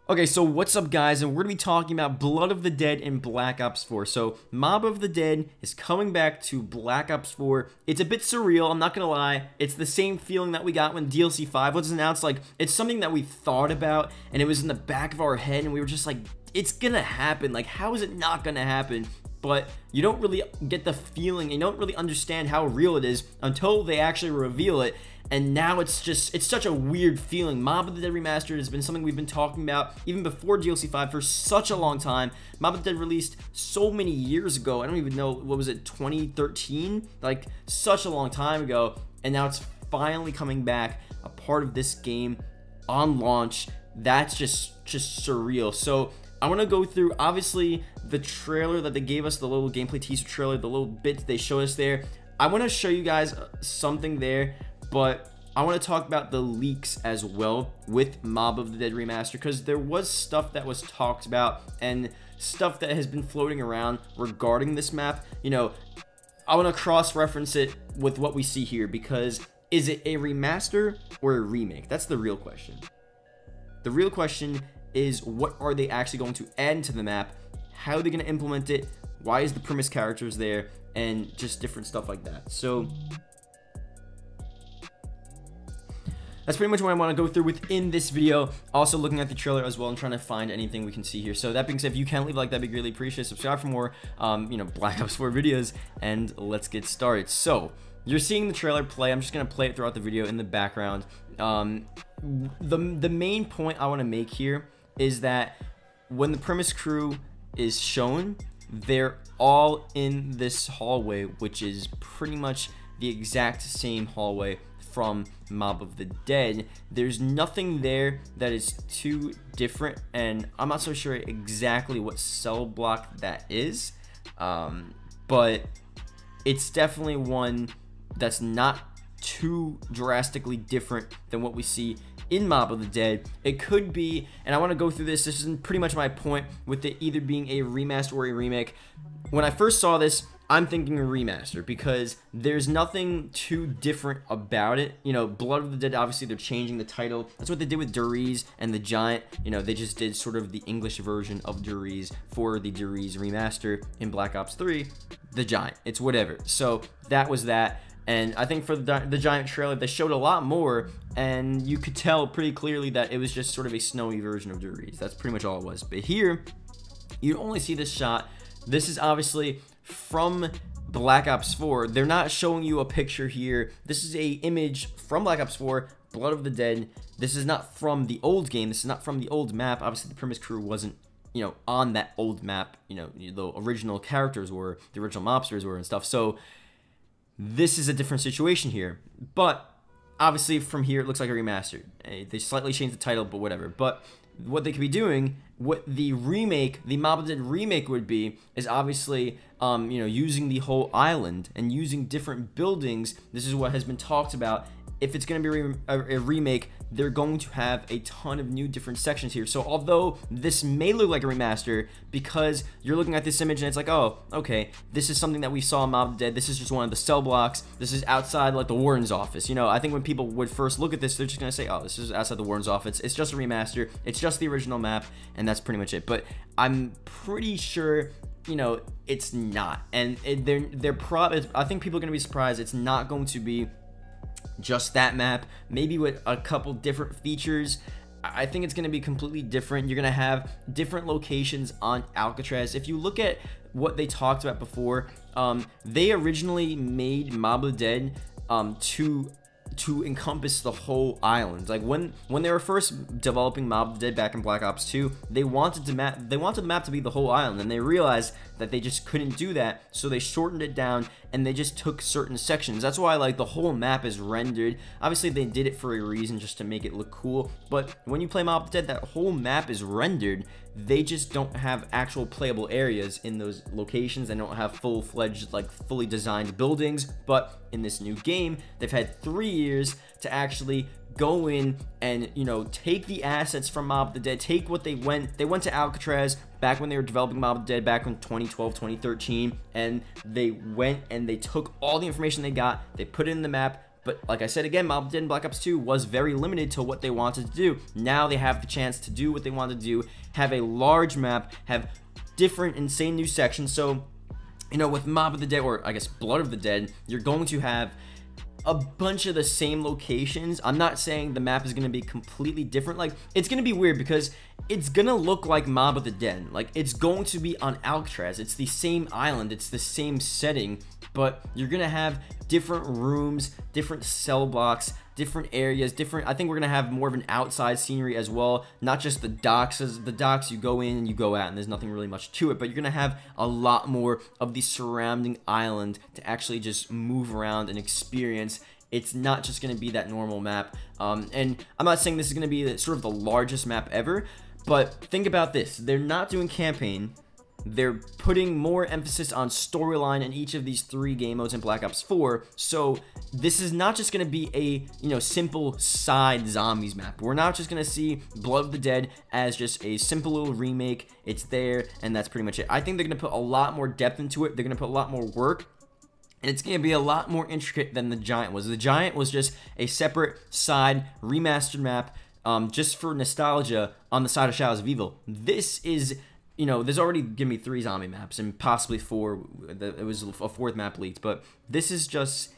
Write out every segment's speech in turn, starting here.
Okay, so what's up guys, and we're going to be talking about Blood of the Dead in Black Ops 4. So, Mob of the Dead is coming back to Black Ops 4. It's a bit surreal, I'm not going to lie. It's the same feeling that we got when DLC 5 was announced. Like, it's something that we thought about, and it was in the back of our head, and we were just like, it's going to happen. Like, how is it not going to happen? But you don't really get the feeling, you don't really understand how real it is until they actually reveal it. And now it's such a weird feeling. Mob of the Dead Remastered has been something we've been talking about even before DLC 5 for such a long time. Mob of the Dead released so many years ago. I don't even know, what was it, 2013? Like, such a long time ago. And now it's finally coming back, a part of this game on launch. That's just surreal. So I want to go through, obviously, the trailer that they gave us, the little gameplay teaser trailer, the little bits they showed us there. I want to show you guys something there, but I want to talk about the leaks as well with Mob of the Dead Remastered, because there was stuff that was talked about and stuff that has been floating around regarding this map. You know, I want to cross-reference it with what we see here, because is it a remaster or a remake? That's the real question. The real question is, what are they actually going to add to the map? How are they going to implement it? Why is the premise characters there? And just different stuff like that. So that's pretty much what I want to go through within this video. Also looking at the trailer as well and trying to find anything we can see here. So that being said, if you can leave a like, that'd be greatly appreciated. Subscribe for more, you know, Black Ops 4 videos, and let's get started. So you're seeing the trailer play. I'm just gonna play it throughout the video in the background. The main point I want to make here is that when the premise crew is shown, they're all in this hallway, which is pretty much the exact same hallway from Mob of the Dead. There's nothing there that is too different, and I'm not so sure exactly what cell block that is, but it's definitely one that's not too drastically different than what we see in Mob of the Dead. It could be, and I want to go through this is pretty much my point with it either being a remaster or a remake. When I first saw this, I'm thinking a remaster, because there's nothing too different about it. You know, Blood of the Dead, obviously they're changing the title. That's what they did with Duriz and the Giant. You know, they just did sort of the English version of Duriz for the Duriz remaster in Black Ops 3, the Giant. It's whatever. So that was that. And I think for the Giant trailer, they showed a lot more, and you could tell pretty clearly that it was just sort of a snowy version of Duriz. That's pretty much all it was. But here, you only see this shot. This is obviously from Black Ops 4. They're not showing you a picture here. This is a image from Black Ops 4, Blood of the Dead. This is not from the old game. This is not from the old map. Obviously, the premise crew wasn't, you know, on that old map. You know, the original characters were, the original mobsters were and stuff. So this is a different situation here, but obviously from here it looks like a remaster. They slightly changed the title, but whatever. But what they could be doing, what the remake, the Mob of the Dead remake would be, is obviously you know, using the whole island and using different buildings. This is what has been talked about. If it's going to be a remake, they're going to have a ton of new different sections here. So although this may look like a remaster, because you're looking at this image and it's like, oh, okay, this is something that we saw in Mob of the Dead. This is just one of the cell blocks. This is outside, like, the warden's office. You know, I think when people would first look at this, they're just going to say, oh, this is outside the warden's office. It's just a remaster. It's just the original map, and that's pretty much it. But I'm pretty sure, you know, it's not. And I think people are going to be surprised. It's not going to be just that map, maybe with a couple different features. I think it's going to be completely different. You're going to have different locations on Alcatraz. If you look at what they talked about before, they originally made Mob of the Dead to encompass the whole island. Like when they were first developing Mob of the Dead back in Black Ops 2, they wanted the map to be the whole island, and they realized that they just couldn't do that, so they shortened it down and they just took certain sections. That's why, like, the whole map is rendered. Obviously they did it for a reason, just to make it look cool, but when you play Mob of the Dead, that whole map is rendered. They just don't have actual playable areas in those locations. They don't have full-fledged, like, fully designed buildings. But in this new game, they've had 3 years to actually go in and, you know, take the assets from Mob of the Dead, take what they went to Alcatraz back when they were developing Mob of the Dead back in 2012, 2013, and they went and they took all the information they got, they put it in the map, But like I said again, Mob of the Dead in Black Ops 2 was very limited to what they wanted to do. Now they have the chance to do what they want to do, have a large map, have different insane new sections. So, you know, with Mob of the Dead, or I guess Blood of the Dead, you're going to have a bunch of the same locations. I'm not saying the map is going to be completely different. Like, it's going to be weird because it's going to look like Mob of the Dead. Like, it's going to be on Alcatraz. It's the same island. It's the same setting, but you're going to have different rooms, different cell blocks, different areas, I think we're going to have more of an outside scenery as well, not just the docks. As the docks, you go in and you go out and there's nothing really much to it, but you're going to have a lot more of the surrounding island to actually just move around and experience. It's not just going to be that normal map, and I'm not saying this is going to be sort of the largest map ever, but think about this. They're not doing campaign. They're putting more emphasis on storyline in each of these 3 game modes in Black Ops 4. So this is not just going to be a, you know, simple side zombies map. We're not just going to see Blood of the Dead as just a simple little remake. It's there, and that's pretty much it. I think they're going to put a lot more depth into it. They're going to put a lot more work. And it's going to be a lot more intricate than the Giant was. The Giant was just a separate side remastered map, just for nostalgia on the side of Shadows of Evil. This is, you know, there's already give me 3 zombie maps and possibly 4. It was a 4th map leaked, but this is just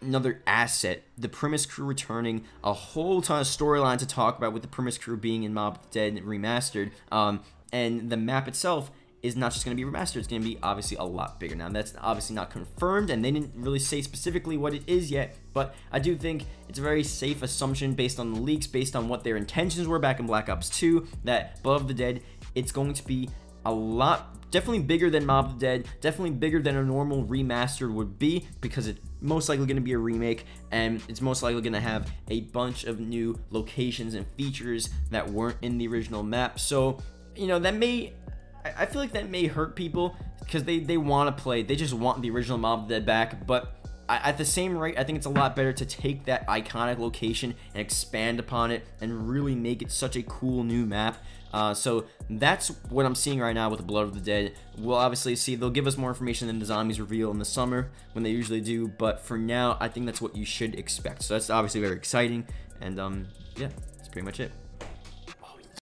another asset. The Primus crew returning, a whole ton of storyline to talk about with the Primus crew being in Mob of the Dead remastered, and the map itself is not just going to be remastered. It's going to be obviously a lot bigger. Now, that's obviously not confirmed, and they didn't really say specifically what it is yet, but I do think it's a very safe assumption based on the leaks, based on what their intentions were back in Black Ops 2, that Blood of the Dead, it's going to be a lot, definitely bigger than Mob of the Dead, definitely bigger than a normal remastered would be, because it's most likely going to be a remake, and it's most likely going to have a bunch of new locations and features that weren't in the original map. So, you know, that may, I feel like that may hurt people because they want to play, they just want the original Mob of the Dead back, but at the same rate, I think it's a lot better to take that iconic location and expand upon it and really make it such a cool new map. So that's what I'm seeing right now with the Blood of the Dead. We'll obviously see, they'll give us more information than the zombies reveal in the summer when they usually do, but for now, I think that's what you should expect. So that's obviously very exciting, and yeah, that's pretty much it.